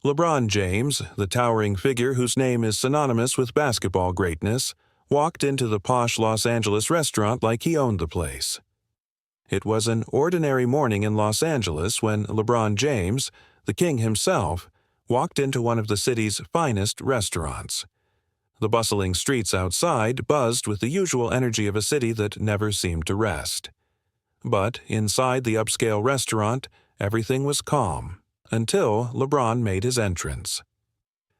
LeBron James, the towering figure whose name is synonymous with basketball greatness, walked into the posh Los Angeles restaurant like he owned the place. It was an ordinary morning in Los Angeles when LeBron James, the king himself, walked into one of the city's finest restaurants. The bustling streets outside buzzed with the usual energy of a city that never seemed to rest. But inside the upscale restaurant, everything was calm, until LeBron made his entrance.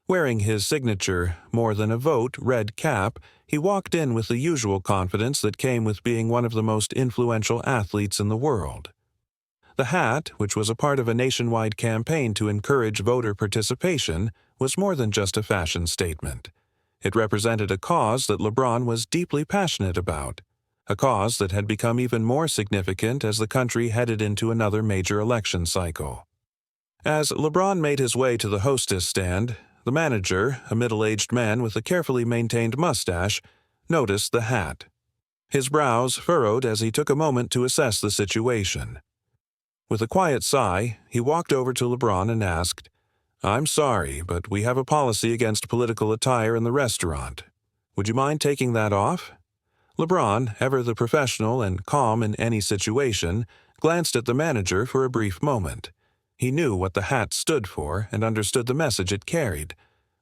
Wearing his signature "more than a vote" red cap, he walked in with the usual confidence that came with being one of the most influential athletes in the world. The hat, which was a part of a nationwide campaign to encourage voter participation, was more than just a fashion statement. It represented a cause that LeBron was deeply passionate about, a cause that had become even more significant as the country headed into another major election cycle. As LeBron made his way to the hostess stand, the manager, a middle-aged man with a carefully maintained mustache, noticed the hat. His brows furrowed as he took a moment to assess the situation. With a quiet sigh, he walked over to LeBron and asked, "I'm sorry, but we have a policy against political attire in the restaurant. Would you mind taking that off?" LeBron, ever the professional and calm in any situation, glanced at the manager for a brief moment. He knew what the hat stood for and understood the message it carried.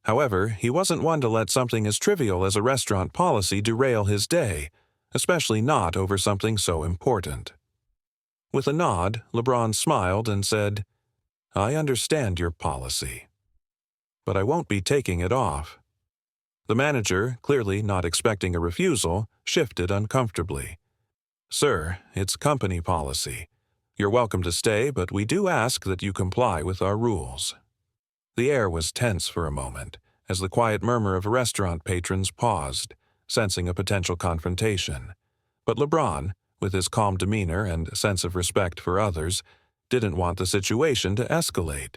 However, he wasn't one to let something as trivial as a restaurant policy derail his day, especially not over something so important. With a nod, LeBron smiled and said, "I understand your policy, but I won't be taking it off." The manager, clearly not expecting a refusal, shifted uncomfortably. "Sir, it's company policy. You're welcome to stay, but we do ask that you comply with our rules." The air was tense for a moment, as the quiet murmur of restaurant patrons paused, sensing a potential confrontation. But LeBron, with his calm demeanor and sense of respect for others, didn't want the situation to escalate.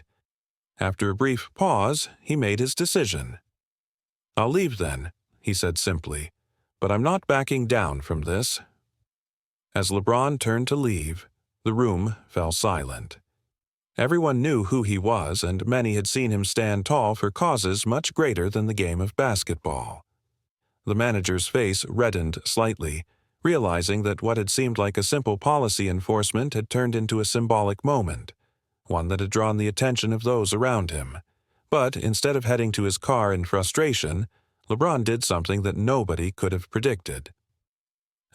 After a brief pause, he made his decision. "I'll leave then," he said simply, "but I'm not backing down from this." As LeBron turned to leave, the room fell silent. Everyone knew who he was, and many had seen him stand tall for causes much greater than the game of basketball. The manager's face reddened slightly, realizing that what had seemed like a simple policy enforcement had turned into a symbolic moment, one that had drawn the attention of those around him. But instead of heading to his car in frustration, LeBron did something that nobody could have predicted.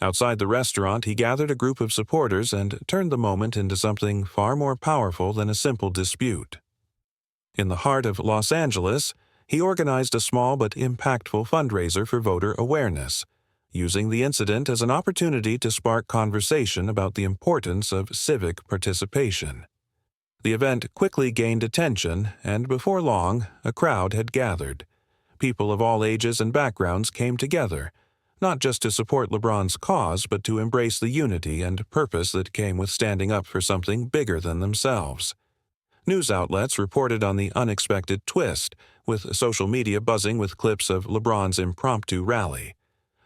Outside the restaurant, he gathered a group of supporters and turned the moment into something far more powerful than a simple dispute. In the heart of Los Angeles, he organized a small but impactful fundraiser for voter awareness, using the incident as an opportunity to spark conversation about the importance of civic participation. The event quickly gained attention, and before long, a crowd had gathered. People of all ages and backgrounds came together, not just to support LeBron's cause, but to embrace the unity and purpose that came with standing up for something bigger than themselves. News outlets reported on the unexpected twist, with social media buzzing with clips of LeBron's impromptu rally.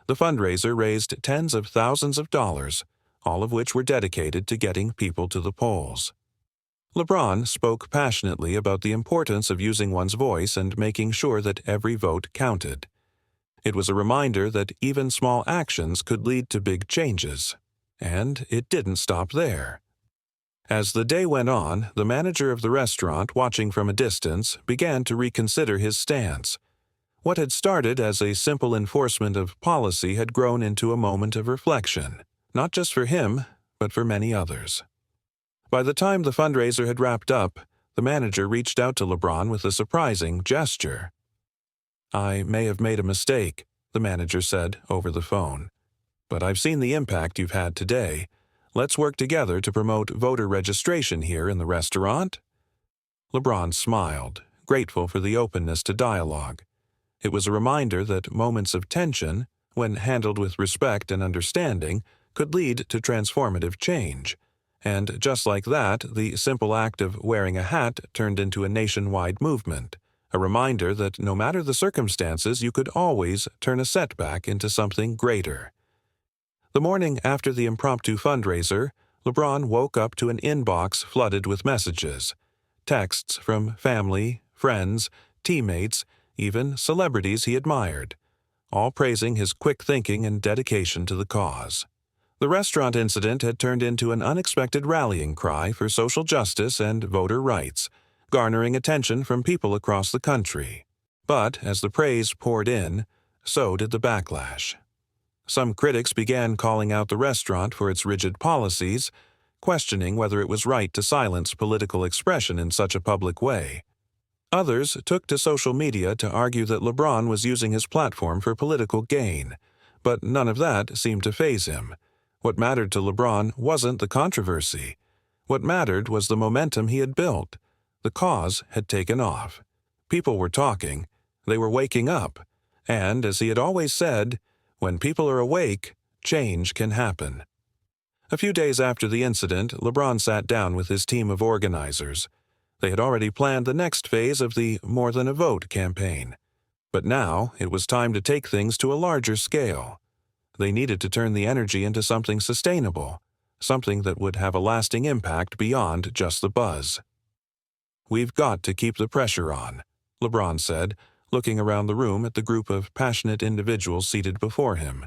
The fundraiser raised tens of thousands of dollars, all of which were dedicated to getting people to the polls. LeBron spoke passionately about the importance of using one's voice and making sure that every vote counted. It was a reminder that even small actions could lead to big changes. And it didn't stop there. As the day went on, the manager of the restaurant, watching from a distance, began to reconsider his stance. What had started as a simple enforcement of policy had grown into a moment of reflection, not just for him, but for many others. By the time the fundraiser had wrapped up, the manager reached out to LeBron with a surprising gesture. "I may have made a mistake," the manager said over the phone. "But I've seen the impact you've had today. Let's work together to promote voter registration here in the restaurant." LeBron smiled, grateful for the openness to dialogue. It was a reminder that moments of tension, when handled with respect and understanding, could lead to transformative change. And just like that, the simple act of wearing a hat turned into a nationwide movement, a reminder that no matter the circumstances, you could always turn a setback into something greater. The morning after the impromptu fundraiser, LeBron woke up to an inbox flooded with messages. Texts from family, friends, teammates, even celebrities he admired, all praising his quick thinking and dedication to the cause. The restaurant incident had turned into an unexpected rallying cry for social justice and voter rights, garnering attention from people across the country. But as the praise poured in, so did the backlash. Some critics began calling out the restaurant for its rigid policies, questioning whether it was right to silence political expression in such a public way. Others took to social media to argue that LeBron was using his platform for political gain, but none of that seemed to faze him. What mattered to LeBron wasn't the controversy. What mattered was the momentum he had built. The cause had taken off. People were talking. They were waking up. And, as he had always said, when people are awake, change can happen. A few days after the incident, LeBron sat down with his team of organizers. They had already planned the next phase of the More Than a Vote campaign. But now it was time to take things to a larger scale. They needed to turn the energy into something sustainable, something that would have a lasting impact beyond just the buzz. "We've got to keep the pressure on," LeBron said, looking around the room at the group of passionate individuals seated before him.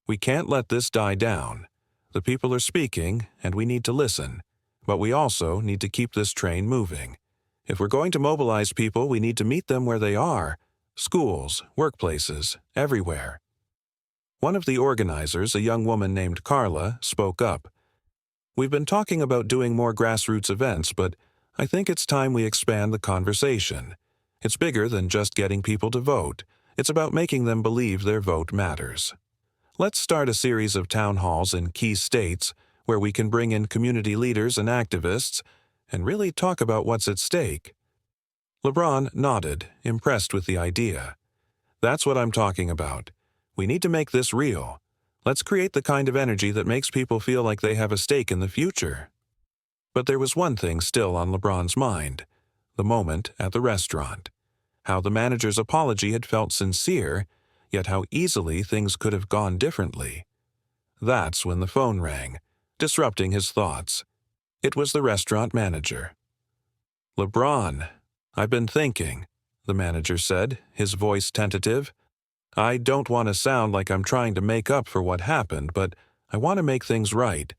"We can't let this die down. The people are speaking, and we need to listen. But we also need to keep this train moving. If we're going to mobilize people, we need to meet them where they are: schools, workplaces, everywhere." One of the organizers, a young woman named Carla, spoke up. "We've been talking about doing more grassroots events, but I think it's time we expand the conversation. It's bigger than just getting people to vote. It's about making them believe their vote matters. Let's start a series of town halls in key states where we can bring in community leaders and activists and really talk about what's at stake." LeBron nodded, impressed with the idea. "That's what I'm talking about. We need to make this real. Let's create the kind of energy that makes people feel like they have a stake in the future." But there was one thing still on LeBron's mind: the moment at the restaurant. How the manager's apology had felt sincere, yet how easily things could have gone differently. That's when the phone rang, disrupting his thoughts. It was the restaurant manager. "LeBron, I've been thinking," the manager said, his voice tentative. "I don't want to sound like I'm trying to make up for what happened, but I want to make things right.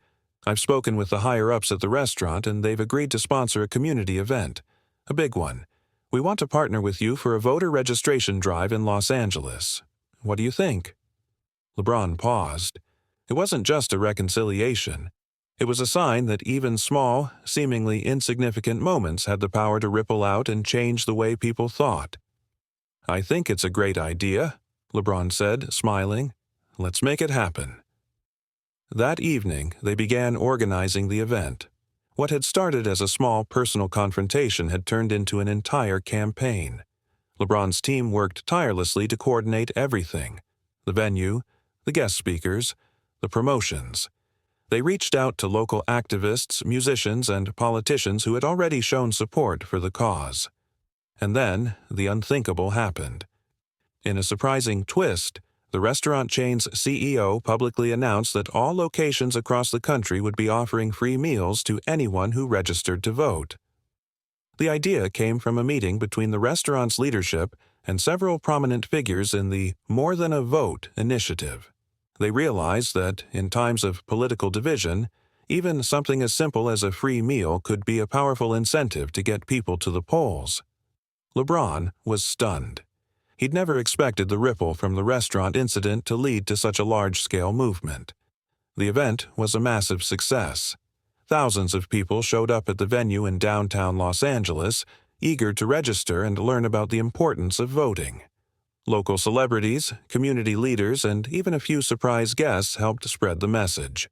I've spoken with the higher-ups at the restaurant, and they've agreed to sponsor a community event. A big one. We want to partner with you for a voter registration drive in Los Angeles. What do you think?" LeBron paused. It wasn't just a reconciliation. It was a sign that even small, seemingly insignificant moments had the power to ripple out and change the way people thought. "I think it's a great idea," LeBron said, smiling. "Let's make it happen." That evening, they began organizing the event. What had started as a small personal confrontation had turned into an entire campaign. LeBron's team worked tirelessly to coordinate everything: the venue, the guest speakers, the promotions. They reached out to local activists, musicians, and politicians who had already shown support for the cause. And then, the unthinkable happened. In a surprising twist, the restaurant chain's CEO publicly announced that all locations across the country would be offering free meals to anyone who registered to vote. The idea came from a meeting between the restaurant's leadership and several prominent figures in the More Than a Vote initiative. They realized that, in times of political division, even something as simple as a free meal could be a powerful incentive to get people to the polls. LeBron was stunned. He'd never expected the ripple from the restaurant incident to lead to such a large-scale movement. The event was a massive success. Thousands of people showed up at the venue in downtown Los Angeles, eager to register and learn about the importance of voting. Local celebrities, community leaders, and even a few surprise guests helped spread the message.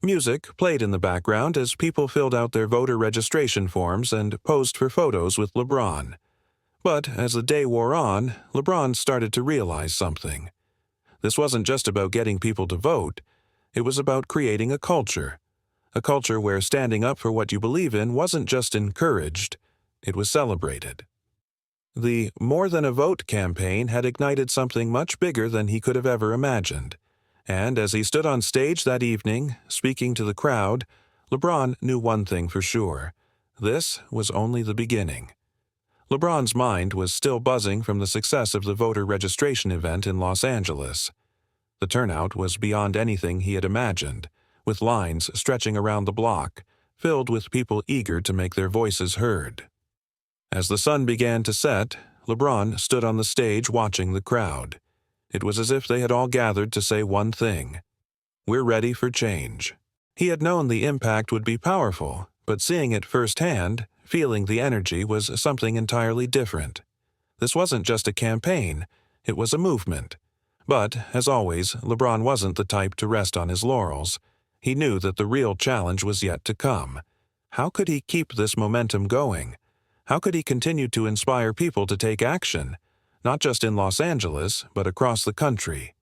Music played in the background as people filled out their voter registration forms and posed for photos with LeBron. But as the day wore on, LeBron started to realize something. This wasn't just about getting people to vote. It was about creating a culture where standing up for what you believe in wasn't just encouraged, it was celebrated. The More Than a Vote campaign had ignited something much bigger than he could have ever imagined. And as he stood on stage that evening, speaking to the crowd, LeBron knew one thing for sure: this was only the beginning. LeBron's mind was still buzzing from the success of the voter registration event in Los Angeles. The turnout was beyond anything he had imagined, with lines stretching around the block, filled with people eager to make their voices heard. As the sun began to set, LeBron stood on the stage watching the crowd. It was as if they had all gathered to say one thing: "We're ready for change." He had known the impact would be powerful, but seeing it firsthand, feeling the energy, was something entirely different. This wasn't just a campaign, it was a movement. But, as always, LeBron wasn't the type to rest on his laurels. He knew that the real challenge was yet to come. How could he keep this momentum going? How could he continue to inspire people to take action, not just in Los Angeles, but across the country?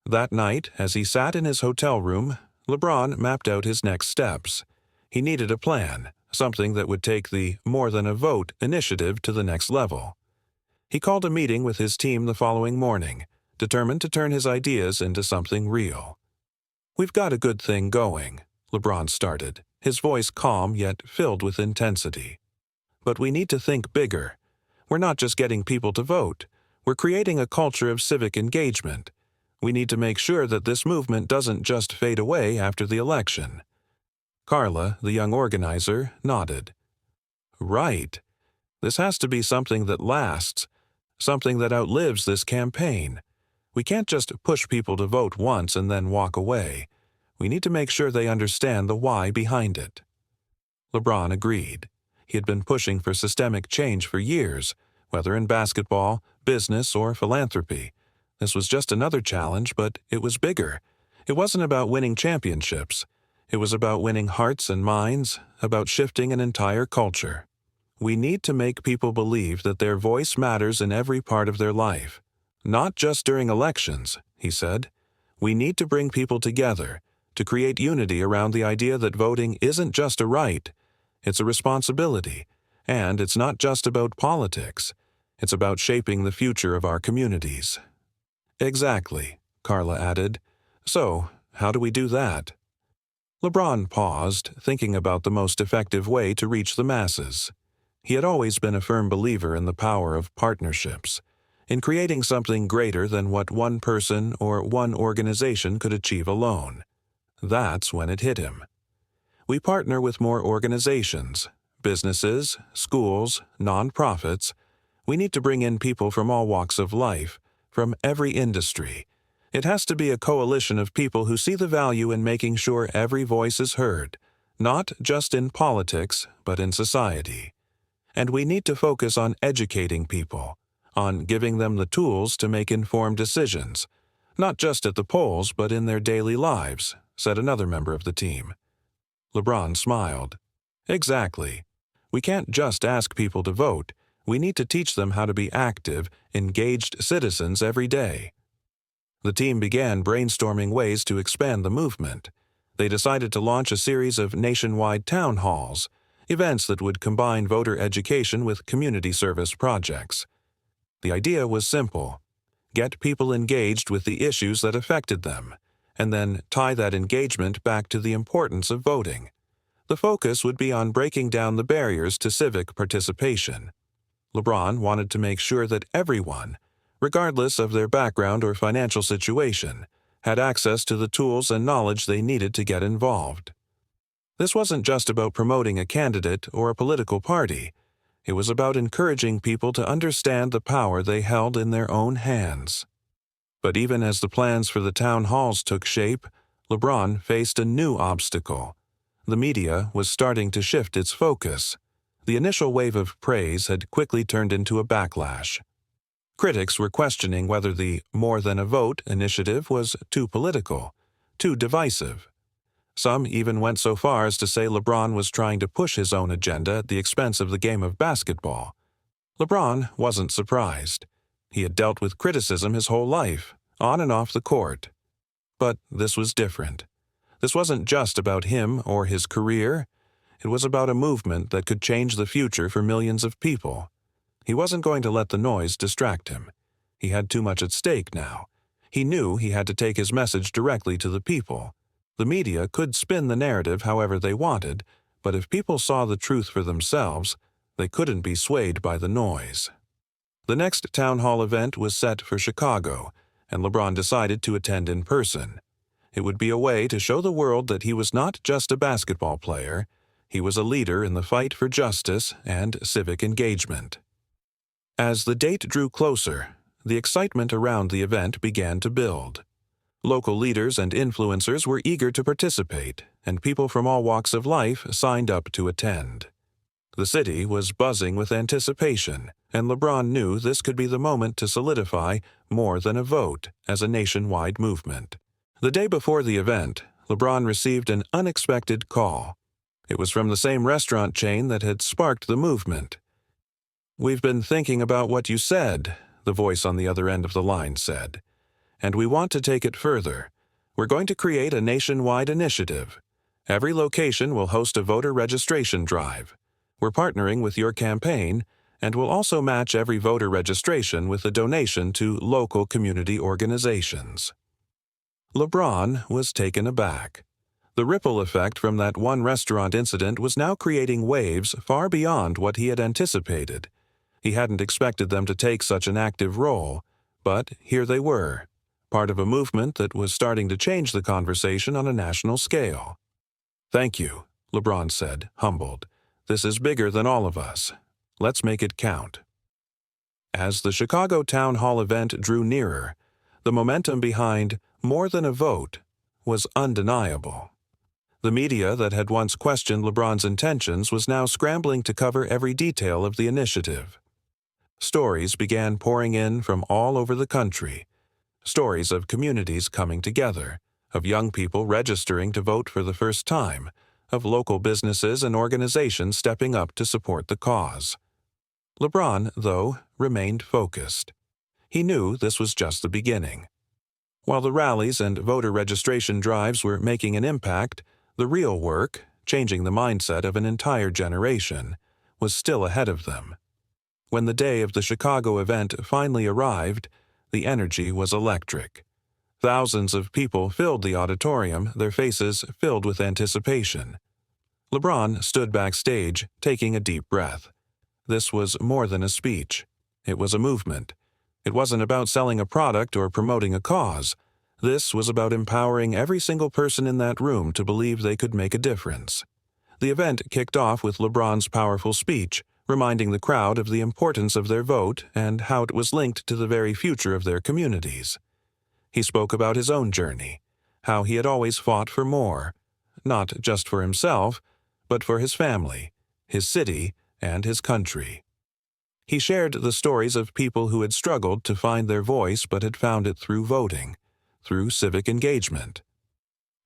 That night, as he sat in his hotel room, LeBron mapped out his next steps. He needed a plan, something that would take the more than a vote initiative to the next level. He called a meeting with his team the following morning, determined to turn his ideas into something real. "We've got a good thing going," LeBron started, his voice calm yet filled with intensity. "But we need to think bigger. We're not just getting people to vote. We're creating a culture of civic engagement. We need to make sure that this movement doesn't just fade away after the election." Carla, the young organizer, nodded. "Right. This has to be something that lasts, something that outlives this campaign. We can't just push people to vote once and then walk away. We need to make sure they understand the why behind it." LeBron agreed. He had been pushing for systemic change for years, whether in basketball, business, or philanthropy. This was just another challenge, but it was bigger. It wasn't about winning championships. It was about winning hearts and minds, about shifting an entire culture. "We need to make people believe that their voice matters in every part of their life. Not just during elections," he said. "We need to bring people together, to create unity around the idea that voting isn't just a right, it's a responsibility, and it's not just about politics. It's about shaping the future of our communities." "Exactly," Carla added. "So, how do we do that?" LeBron paused, thinking about the most effective way to reach the masses. He had always been a firm believer in the power of partnerships, in creating something greater than what one person or one organization could achieve alone. That's when it hit him. "We partner with more organizations, businesses, schools, nonprofits. We need to bring in people from all walks of life, from every industry. It has to be a coalition of people who see the value in making sure every voice is heard, not just in politics, but in society. And we need to focus on educating people, on giving them the tools to make informed decisions, not just at the polls, but in their daily lives," said another member of the team. LeBron smiled. "Exactly. We can't just ask people to vote. We need to teach them how to be active, engaged citizens every day." The team began brainstorming ways to expand the movement. They decided to launch a series of nationwide town halls, events that would combine voter education with community service projects. The idea was simple: get people engaged with the issues that affected them, and then tie that engagement back to the importance of voting. The focus would be on breaking down the barriers to civic participation. LeBron wanted to make sure that everyone, regardless of their background or financial situation, had access to the tools and knowledge they needed to get involved. This wasn't just about promoting a candidate or a political party. It was about encouraging people to understand the power they held in their own hands. But even as the plans for the town halls took shape, LeBron faced a new obstacle. The media was starting to shift its focus. The initial wave of praise had quickly turned into a backlash. Critics were questioning whether the "more than a vote" initiative was too political, too divisive. Some even went so far as to say LeBron was trying to push his own agenda at the expense of the game of basketball. LeBron wasn't surprised. He had dealt with criticism his whole life, on and off the court. But this was different. This wasn't just about him or his career. It was about a movement that could change the future for millions of people. He wasn't going to let the noise distract him. He had too much at stake now. He knew he had to take his message directly to the people. The media could spin the narrative however they wanted, but if people saw the truth for themselves, They couldn't be swayed by the noise. The next town hall event was set for Chicago, and LeBron decided to attend in person. It would be a way to show the world that he was not just a basketball player, he was a leader in the fight for justice and civic engagement. As the date drew closer, the excitement around the event began to build. Local leaders and influencers were eager to participate, and people from all walks of life signed up to attend. The city was buzzing with anticipation, and LeBron knew this could be the moment to solidify more than a vote as a nationwide movement. The day before the event, LeBron received an unexpected call. It was from the same restaurant chain that had sparked the movement. "We've been thinking about what you said," the voice on the other end of the line said, "and we want to take it further. We're going to create a nationwide initiative. Every location will host a voter registration drive. We're partnering with your campaign, and we'll also match every voter registration with a donation to local community organizations." LeBron was taken aback. The ripple effect from that one restaurant incident was now creating waves far beyond what he had anticipated. He hadn't expected them to take such an active role, but here they were, part of a movement that was starting to change the conversation on a national scale. "Thank you," LeBron said, humbled. "This is bigger than all of us. Let's make it count." As the Chicago Town Hall event drew nearer, the momentum behind "more than a vote" was undeniable. The media that had once questioned LeBron's intentions was now scrambling to cover every detail of the initiative. Stories began pouring in from all over the country. Stories of communities coming together, of young people registering to vote for the first time, of local businesses and organizations stepping up to support the cause. LeBron, though, remained focused. He knew this was just the beginning. While the rallies and voter registration drives were making an impact, the real work, changing the mindset of an entire generation, was still ahead of them. When the day of the Chicago event finally arrived, the energy was electric. Thousands of people filled the auditorium, their faces filled with anticipation. LeBron stood backstage, taking a deep breath. This was more than a speech. It was a movement. It wasn't about selling a product or promoting a cause. This was about empowering every single person in that room to believe they could make a difference. The event kicked off with LeBron's powerful speech, reminding the crowd of the importance of their vote and how it was linked to the very future of their communities. He spoke about his own journey, how he had always fought for more, not just for himself, but for his family, his city, and his country. He shared the stories of people who had struggled to find their voice but had found it through voting, through civic engagement.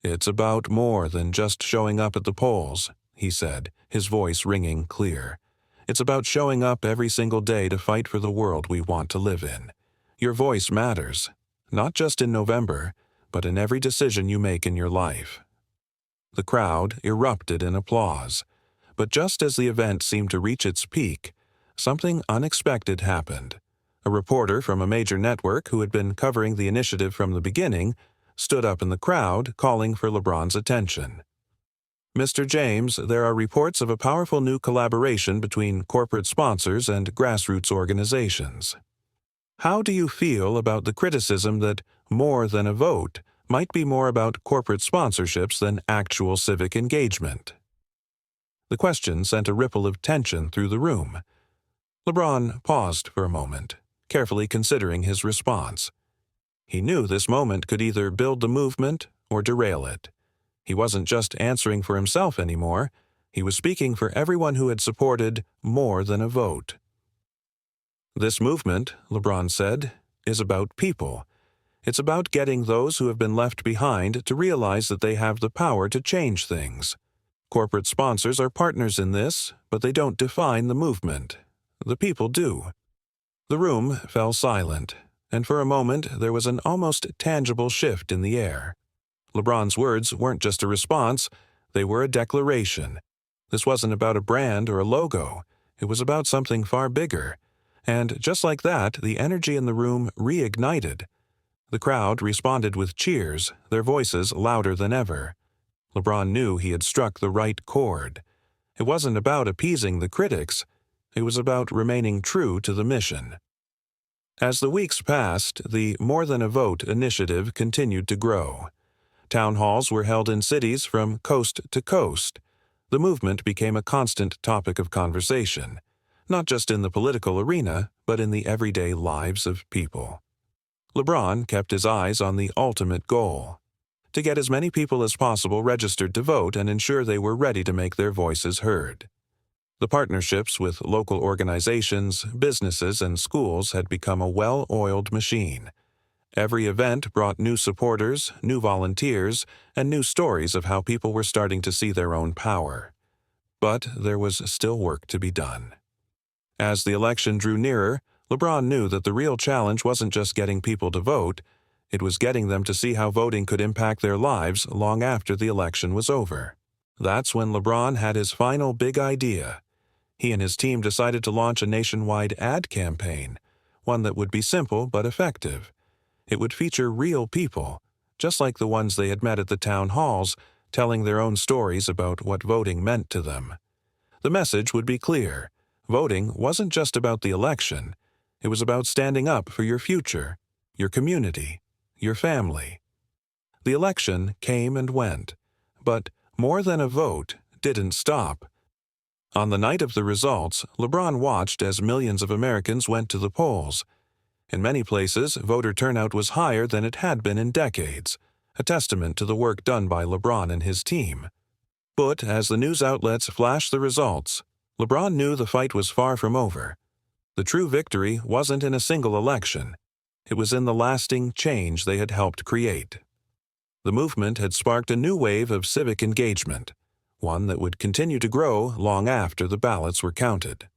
"It's about more than just showing up at the polls," he said, his voice ringing clear. "It's about showing up every single day to fight for the world we want to live in. Your voice matters, not just in November, but in every decision you make in your life." The crowd erupted in applause, but just as the event seemed to reach its peak, something unexpected happened. A reporter from a major network who had been covering the initiative from the beginning stood up in the crowd, calling for LeBron's attention. "Mr. James, there are reports of a powerful new collaboration between corporate sponsors and grassroots organizations. How do you feel about the criticism that more than a vote might be more about corporate sponsorships than actual civic engagement?" The question sent a ripple of tension through the room. LeBron paused for a moment, carefully considering his response. He knew this moment could either build the movement or derail it. He wasn't just answering for himself anymore. He was speaking for everyone who had supported more than a vote. "This movement," LeBron said, "is about people. It's about getting those who have been left behind to realize that they have the power to change things. Corporate sponsors are partners in this, but they don't define the movement. The people do." The room fell silent, and for a moment there was an almost tangible shift in the air. LeBron's words weren't just a response, they were a declaration. This wasn't about a brand or a logo. It was about something far bigger. And just like that, the energy in the room reignited. The crowd responded with cheers, their voices louder than ever. LeBron knew he had struck the right chord. It wasn't about appeasing the critics. It was about remaining true to the mission. As the weeks passed, the More Than a Vote initiative continued to grow. Town halls were held in cities from coast to coast. The movement became a constant topic of conversation, not just in the political arena, but in the everyday lives of people. LeBron kept his eyes on the ultimate goal: to get as many people as possible registered to vote and ensure they were ready to make their voices heard. The partnerships with local organizations, businesses, and schools had become a well-oiled machine. Every event brought new supporters, new volunteers, and new stories of how people were starting to see their own power. But there was still work to be done. As the election drew nearer, LeBron knew that the real challenge wasn't just getting people to vote, it was getting them to see how voting could impact their lives long after the election was over. That's when LeBron had his final big idea. He and his team decided to launch a nationwide ad campaign, one that would be simple but effective. It would feature real people, just like the ones they had met at the town halls, telling their own stories about what voting meant to them. The message would be clear. Voting wasn't just about the election. It was about standing up for your future, your community, your family. The election came and went, but More Than a Vote didn't stop. On the night of the results, LeBron watched as millions of Americans went to the polls. In many places, voter turnout was higher than it had been in decades, a testament to the work done by LeBron and his team. But as the news outlets flashed the results, LeBron knew the fight was far from over. The true victory wasn't in a single election. It was in the lasting change they had helped create. The movement had sparked a new wave of civic engagement, one that would continue to grow long after the ballots were counted.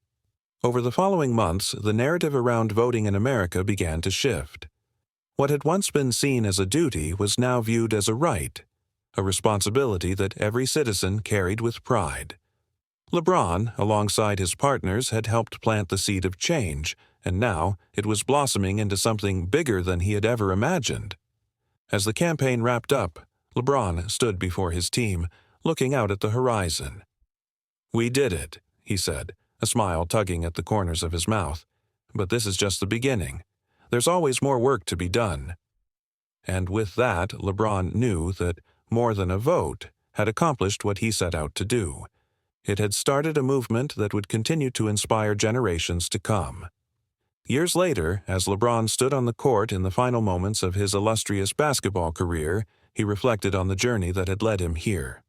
Over the following months, the narrative around voting in America began to shift. What had once been seen as a duty was now viewed as a right, a responsibility that every citizen carried with pride. LeBron, alongside his partners, had helped plant the seed of change, and now it was blossoming into something bigger than he had ever imagined. As the campaign wrapped up, LeBron stood before his team, looking out at the horizon. "We did it," he said, a smile tugging at the corners of his mouth. "But this is just the beginning. There's always more work to be done." And with that, LeBron knew that More Than a Vote had accomplished what he set out to do. It had started a movement that would continue to inspire generations to come. Years later, as LeBron stood on the court in the final moments of his illustrious basketball career, he reflected on the journey that had led him here.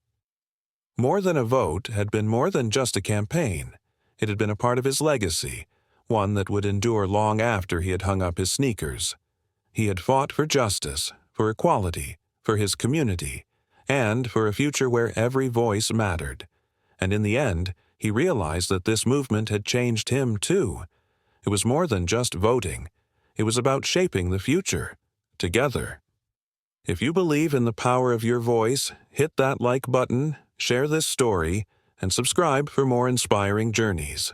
More Than a Vote had been more than just a campaign. It had been a part of his legacy, one that would endure long after he had hung up his sneakers. He had fought for justice, for equality, for his community, and for a future where every voice mattered. And in the end, he realized that this movement had changed him too. It was more than just voting. It was about shaping the future, together. If you believe in the power of your voice, hit that like button, share this story, and subscribe for more inspiring journeys.